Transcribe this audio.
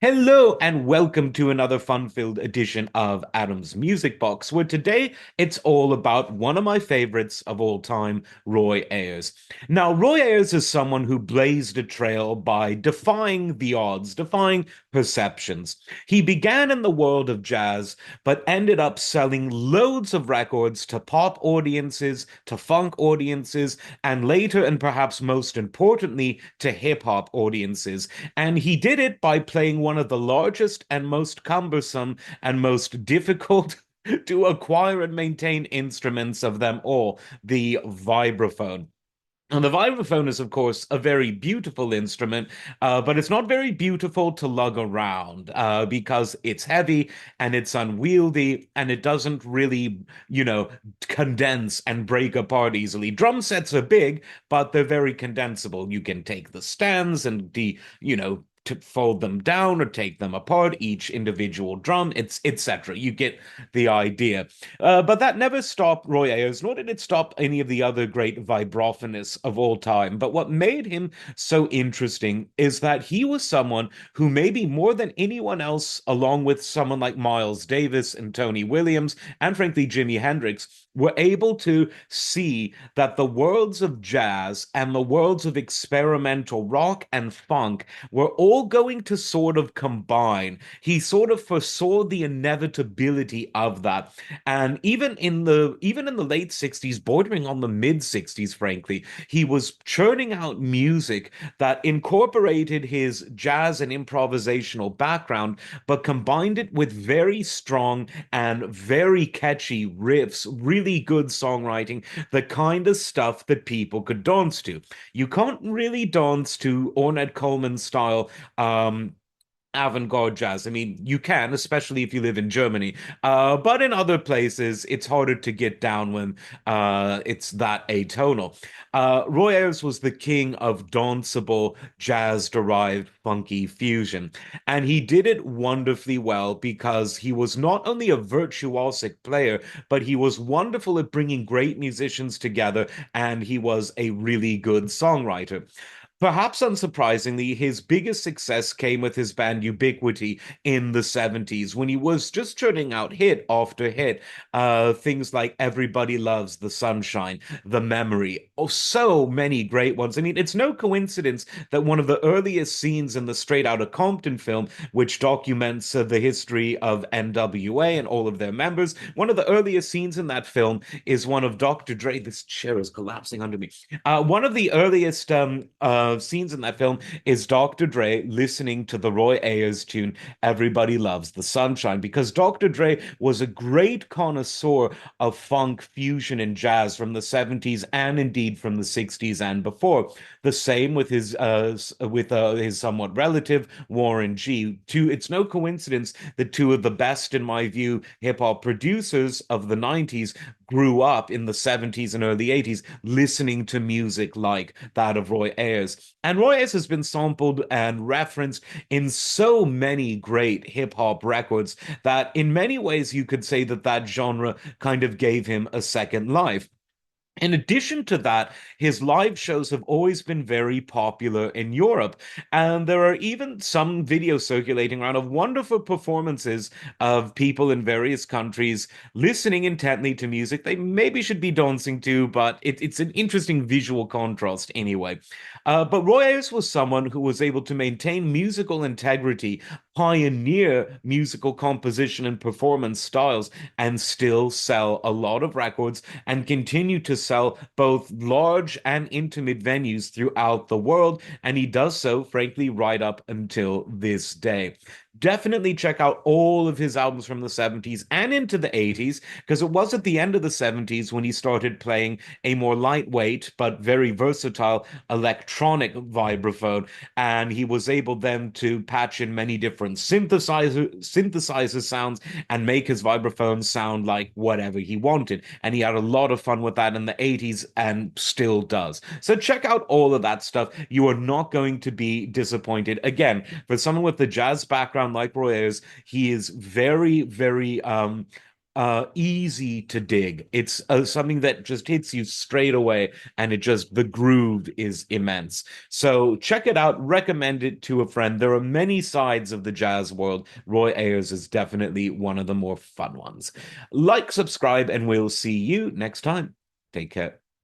Hello and welcome to another fun-filled edition of Adam's Music Box, where today it's all about one of my favorites of all time, Roy Ayers. Now, Roy Ayers is someone who blazed a trail by defying the odds, defying perceptions. He began in the world of jazz, but ended up selling loads of records to pop audiences, to funk audiences, and later, and perhaps most importantly, to hip-hop audiences. And he did it by playing one of the largest and most cumbersome and most difficult to acquire and maintain instruments of them all, the vibraphone. And the vibraphone is, of course, a very beautiful instrument, but it's not very beautiful to lug around because it's heavy and it's unwieldy and it doesn't really, condense and break apart easily. Drum sets are big, but they're very condensable. You can take the stands and to fold them down or take them apart, each individual drum, it's etc. You get the idea. But that never stopped Roy Ayers, nor did it stop any of the other great vibraphonists of all time. But what made him so interesting is that he was someone who, maybe more than anyone else, along with someone like Miles Davis and Tony Williams, and frankly, Jimi Hendrix, were able to see that the worlds of jazz and the worlds of experimental rock and funk were all going to sort of combine. He sort of foresaw the inevitability of that. And even in the late 60s, bordering on the mid 60s, frankly, he was churning out music that incorporated his jazz and improvisational background, but combined it with very strong and very catchy riffs, really good songwriting, the kind of stuff that people could dance to. You can't really dance to Ornette Coleman style avant-garde jazz. I mean, you can, especially if you live in Germany. But in other places, it's harder to get down when it's that atonal. Roy Ayers was the king of danceable, jazz-derived, funky fusion. And he did it wonderfully well because he was not only a virtuosic player, but he was wonderful at bringing great musicians together, and he was a really good songwriter. Perhaps unsurprisingly, his biggest success came with his band Ubiquity in the 70s when he was just churning out hit after hit. Things like Everybody Loves the Sunshine, The Memory, oh, so many great ones. I mean, it's no coincidence that one of the earliest scenes in the Straight Outta Compton film, which documents the history of NWA and all of their members, one of the earliest scenes in that film is one of Dr. Dre. This chair is collapsing under me. One of the earliest scenes in that film is Dr. Dre listening to the Roy Ayers tune "Everybody Loves the Sunshine" because Dr. Dre was a great connoisseur of funk, fusion, and jazz from the 70s and indeed from the 60s and before. The same with his somewhat relative Warren G. It's no coincidence that two of the best, in my view, hip hop producers of the 90s grew up in the 70s and early 80s listening to music like that of Roy Ayers. And Roy Ayers has been sampled and referenced in so many great hip hop records that in many ways you could say that that genre kind of gave him a second life. In addition to that, his live shows have always been very popular in Europe. And there are even some videos circulating around of wonderful performances of people in various countries listening intently to music they maybe should be dancing to, but it's an interesting visual contrast anyway. But Roy Ayers was someone who was able to maintain musical integrity, pioneer musical composition and performance styles, and still sell a lot of records and continue to sell both large and intimate venues throughout the world. And he does so, frankly, right up until this day. Definitely check out all of his albums from the 70s and into the 80s, because it was at the end of the 70s when he started playing a more lightweight but very versatile electronic vibraphone. And he was able then to patch in many different synthesizer sounds and make his vibraphone sound like whatever he wanted. And he had a lot of fun with that in the 80s and still does. So check out all of that stuff. You are not going to be disappointed. Again, for someone with the jazz background like Roy is, he is very, very easy to dig. It's something that just hits you straight away, and the groove is immense. So check it out, recommend it to a friend. There are many sides of the jazz world. Roy Ayers is definitely one of the more fun ones. Like, subscribe, and we'll see you next time. Take care.